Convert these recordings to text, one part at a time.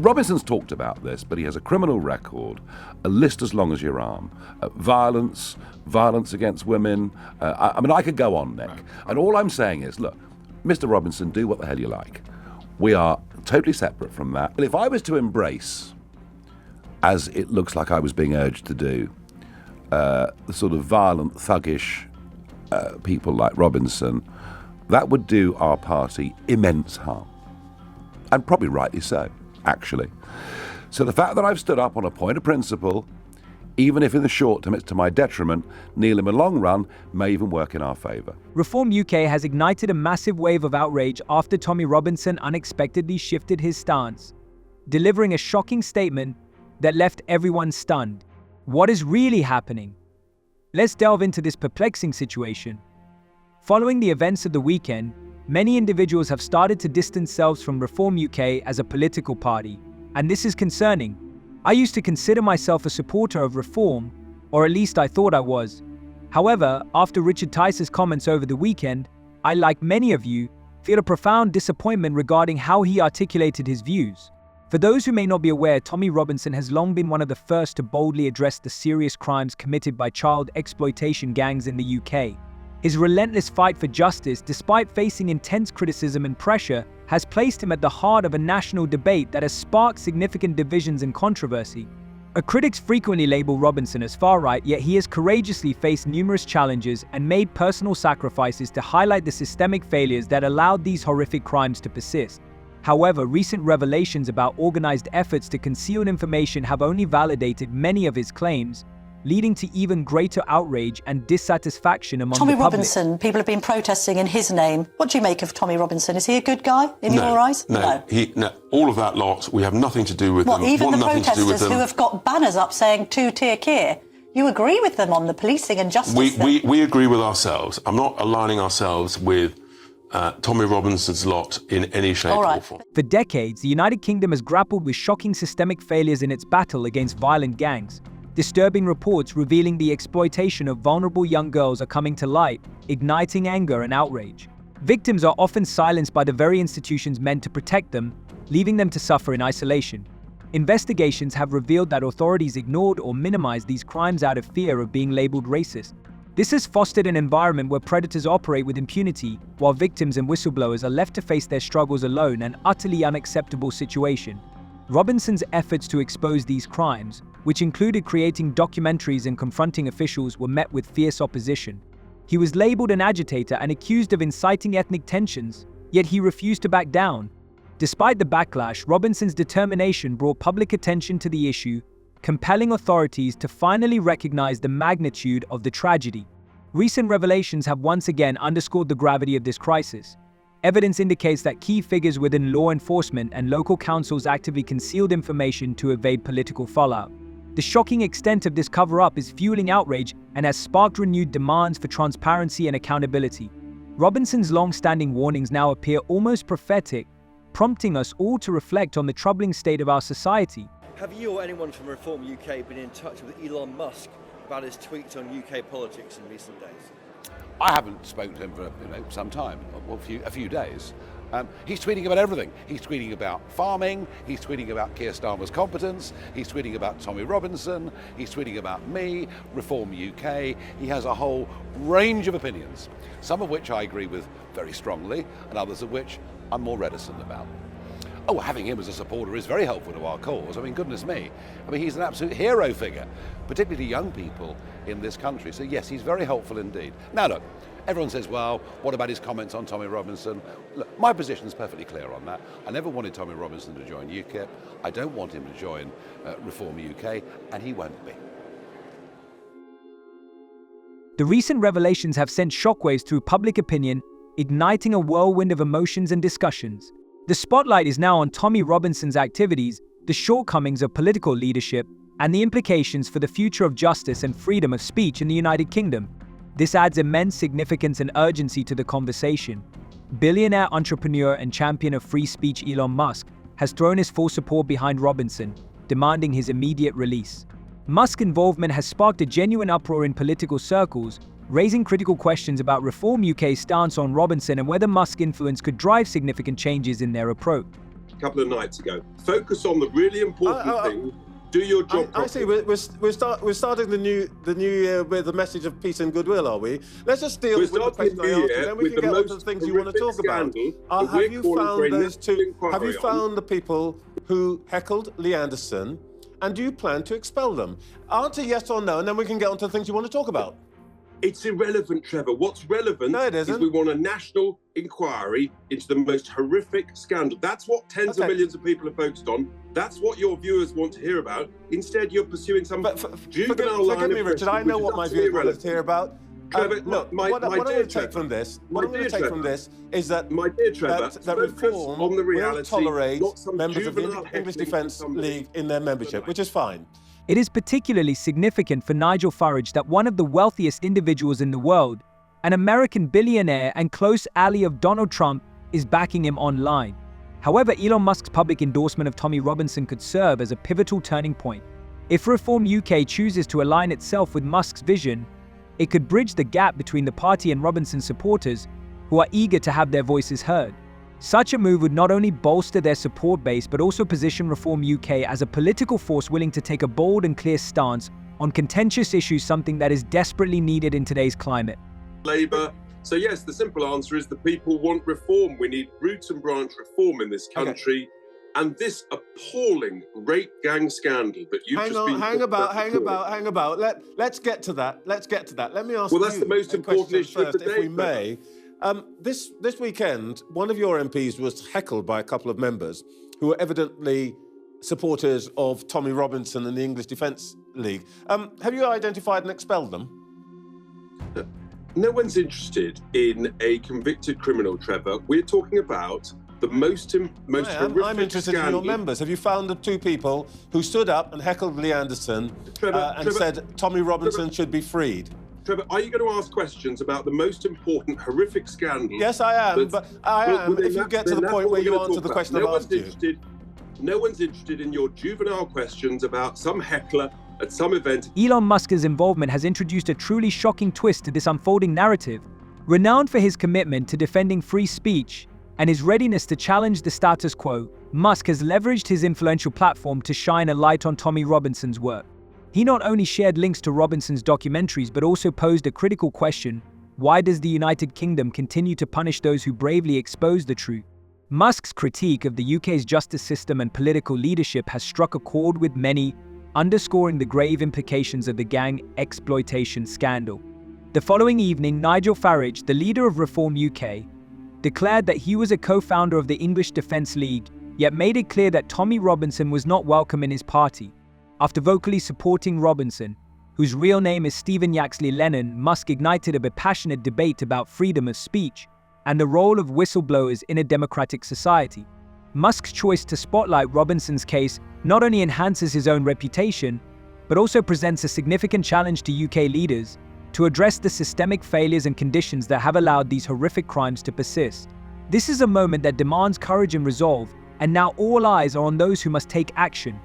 Robinson's talked about this, but he has a criminal record, a list as long as your arm. Violence against women. I could go on, Nick. And all I'm saying is, look, Mr. Robinson, do what the hell you like. We are totally separate from that. And if I was to embrace, as it looks like I was being urged to do, the sort of violent, thuggish people like Robinson, that would do our party immense harm. And probably rightly so, actually. So the fact that I've stood up on a point of principle, even if in the short term it's to my detriment, Neil, in the long run, may even work in our favour. Reform UK has ignited a massive wave of outrage after Tommy Robinson unexpectedly shifted his stance, delivering a shocking statement that left everyone stunned. What is really happening? Let's delve into this perplexing situation. Following the events of the weekend, many individuals have started to distance themselves from Reform UK as a political party, and this is concerning. I used to consider myself a supporter of Reform, or at least I thought I was. However, after Richard Tice's comments over the weekend, I, like many of you, feel a profound disappointment regarding how he articulated his views. For those who may not be aware, Tommy Robinson has long been one of the first to boldly address the serious crimes committed by child exploitation gangs in the UK. His relentless fight for justice, despite facing intense criticism and pressure, has placed him at the heart of a national debate that has sparked significant divisions and controversy. Critics frequently label Robinson as far-right, yet he has courageously faced numerous challenges and made personal sacrifices to highlight the systemic failures that allowed these horrific crimes to persist. However, recent revelations about organized efforts to conceal information have only validated many of his claims, leading to even greater outrage and dissatisfaction among the public. Tommy Robinson, people have been protesting in his name. What do you make of Tommy Robinson? Is he a good guy in your eyes? No. All of that lot, we have nothing to do with them. Even the protesters who have got banners up saying two-tier Keir, you agree with them on the policing and justice? We agree with ourselves. I'm not aligning ourselves with Tommy Robinson's lot in any shape or form. For decades, the United Kingdom has grappled with shocking systemic failures in its battle against violent gangs. Disturbing reports revealing the exploitation of vulnerable young girls are coming to light, igniting anger and outrage. Victims are often silenced by the very institutions meant to protect them, leaving them to suffer in isolation. Investigations have revealed that authorities ignored or minimized these crimes out of fear of being labeled racist. This has fostered an environment where predators operate with impunity, while victims and whistleblowers are left to face their struggles alone, an utterly unacceptable situation. Robinson's efforts to expose these crimes, which included creating documentaries and confronting officials, were met with fierce opposition. He was labeled an agitator and accused of inciting ethnic tensions, yet he refused to back down. Despite the backlash, Robinson's determination brought public attention to the issue, compelling authorities to finally recognize the magnitude of the tragedy. Recent revelations have once again underscored the gravity of this crisis. Evidence indicates that key figures within law enforcement and local councils actively concealed information to evade political fallout. The shocking extent of this cover-up is fueling outrage and has sparked renewed demands for transparency and accountability. Robinson's long-standing warnings now appear almost prophetic, prompting us all to reflect on the troubling state of our society. Have you or anyone from Reform UK been in touch with Elon Musk about his tweets on UK politics in recent days? I haven't spoken to him for some time, a few days. He's tweeting about everything. He's tweeting about farming, he's tweeting about Keir Starmer's competence, he's tweeting about Tommy Robinson, he's tweeting about me, Reform UK. He has a whole range of opinions, some of which I agree with very strongly, and others of which I'm more reticent about. Oh, having him as a supporter is very helpful to our cause. I mean, goodness me. I mean, he's an absolute hero figure, particularly to young people in this country. So yes, he's very helpful indeed. Now look, everyone says, well, what about his comments on Tommy Robinson? Look, my position is perfectly clear on that. I never wanted Tommy Robinson to join UKIP. I don't want him to join Reform UK, and he won't be. The recent revelations have sent shockwaves through public opinion, igniting a whirlwind of emotions and discussions. The spotlight is now on Tommy Robinson's activities, the shortcomings of political leadership, and the implications for the future of justice and freedom of speech in the United Kingdom. This adds immense significance and urgency to the conversation. Billionaire entrepreneur and champion of free speech Elon Musk has thrown his full support behind Robinson, demanding his immediate release. Musk's involvement has sparked a genuine uproar in political circles, raising critical questions about Reform UK's stance on Robinson and whether Musk's influence could drive significant changes in their approach. couple of nights ago. Focus on the really important thing. Do your job I see. properly. We're starting the new year with a message of peace and goodwill, are we? Let's just deal with the question I asked you, then we can get on to the things you want to talk about. Have you found those two? Have you found the people who heckled Lee Anderson, and do you plan to expel them? Answer yes or no, and then we can get on to the things you want to talk about. It's irrelevant, Trevor. What's relevant is we want a national inquiry into the most horrific scandal. That's what tens of millions of people are focused on. That's what your viewers want to hear about. Instead, you're pursuing some juvenile line forgive me, Richard, I know what my viewers want to hear about. Trevor, look, what I'm going to take from this is that, my dear Trevor, that reform on the reality, will tolerate not some members of the juvenile English heckling Defence League in their membership, which is fine. It is particularly significant for Nigel Farage that one of the wealthiest individuals in the world, an American billionaire and close ally of Donald Trump, is backing him online. However, Elon Musk's public endorsement of Tommy Robinson could serve as a pivotal turning point. If Reform UK chooses to align itself with Musk's vision, it could bridge the gap between the party and Robinson supporters who are eager to have their voices heard. Such a move would not only bolster their support base but also position Reform UK as a political force willing to take a bold and clear stance on contentious issues, something that is desperately needed in today's climate. Labour. So yes, the simple answer is the people want reform. We need root and branch reform in this country. And this appalling rape gang scandal that you've hang about. Let's get to that. Let me ask you. Well, that's the most important issue first, of the day, if we may. This weekend, one of your MPs was heckled by a couple of members who are evidently supporters of Tommy Robinson and the English Defence League. Have you identified and expelled them? No one's interested in a convicted criminal, Trevor. We're talking about the most horrific I'm interested scandal. in your members. Have you found the two people who stood up and heckled Lee Anderson and said Tommy Robinson should be freed? Trevor, are you going to ask questions about the most important horrific scandal? Yes, I am. But if you get to the point where you answer the question I've asked you. No one's interested in your juvenile questions about some heckler at some event. Elon Musk's involvement has introduced a truly shocking twist to this unfolding narrative. Renowned for his commitment to defending free speech and his readiness to challenge the status quo, Musk has leveraged his influential platform to shine a light on Tommy Robinson's work. He not only shared links to Robinson's documentaries but also posed a critical question: why does the United Kingdom continue to punish those who bravely expose the truth? Musk's critique of the UK's justice system and political leadership has struck a chord with many, underscoring the grave implications of the gang exploitation scandal. The following evening, Nigel Farage, the leader of Reform UK, declared that he was a co-founder of the English Defence League, yet made it clear that Tommy Robinson was not welcome in his party. After vocally supporting Robinson, whose real name is Stephen Yaxley Lennon, Musk ignited a passionate debate about freedom of speech and the role of whistleblowers in a democratic society. Musk's choice to spotlight Robinson's case not only enhances his own reputation, but also presents a significant challenge to UK leaders to address the systemic failures and conditions that have allowed these horrific crimes to persist. This is a moment that demands courage and resolve, and now all eyes are on those who must take action.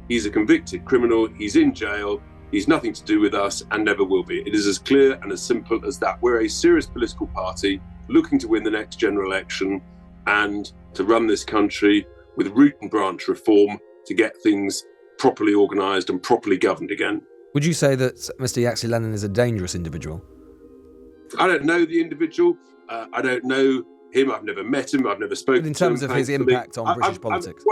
He's a convicted criminal, he's in jail, he's nothing to do with us and never will be. It is as clear and as simple as that. We're a serious political party looking to win the next general election and to run this country with root and branch reform to get things properly organised and properly governed again. Would you say that Mr. Yaxley Lennon is a dangerous individual? I don't know the individual. I don't know him. I've never met him. I've never spoken to him. In terms of his impact on British politics?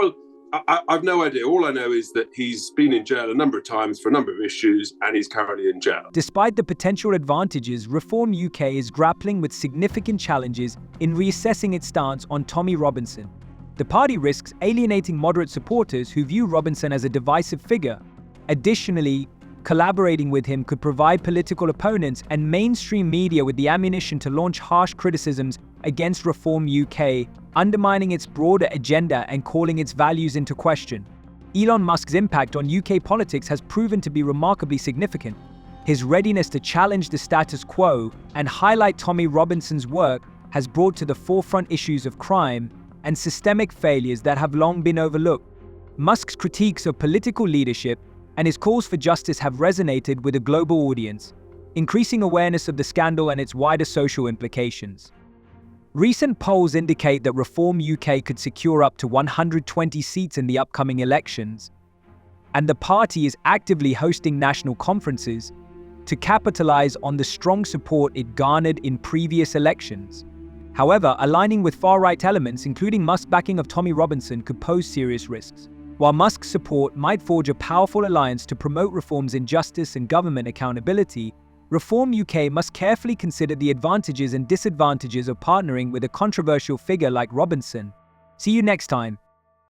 I've no idea. All I know is that he's been in jail a number of times for a number of issues and he's currently in jail. Despite the potential advantages, Reform UK is grappling with significant challenges in reassessing its stance on Tommy Robinson. The party risks alienating moderate supporters who view Robinson as a divisive figure. Additionally, collaborating with him could provide political opponents and mainstream media with the ammunition to launch harsh criticisms against Reform UK, undermining its broader agenda and calling its values into question. Elon Musk's impact on UK politics has proven to be remarkably significant. His readiness to challenge the status quo and highlight Tommy Robinson's work has brought to the forefront issues of crime and systemic failures that have long been overlooked. Musk's critiques of political leadership and his calls for justice have resonated with a global audience, increasing awareness of the scandal and its wider social implications. Recent polls indicate that Reform UK could secure up to 120 seats in the upcoming elections, and the party is actively hosting national conferences to capitalize on the strong support it garnered in previous elections. However, aligning with far-right elements, including Musk's backing of Tommy Robinson, could pose serious risks. While Musk's support might forge a powerful alliance to promote reforms in justice and government accountability, Reform UK must carefully consider the advantages and disadvantages of partnering with a controversial figure like Robinson. See you next time.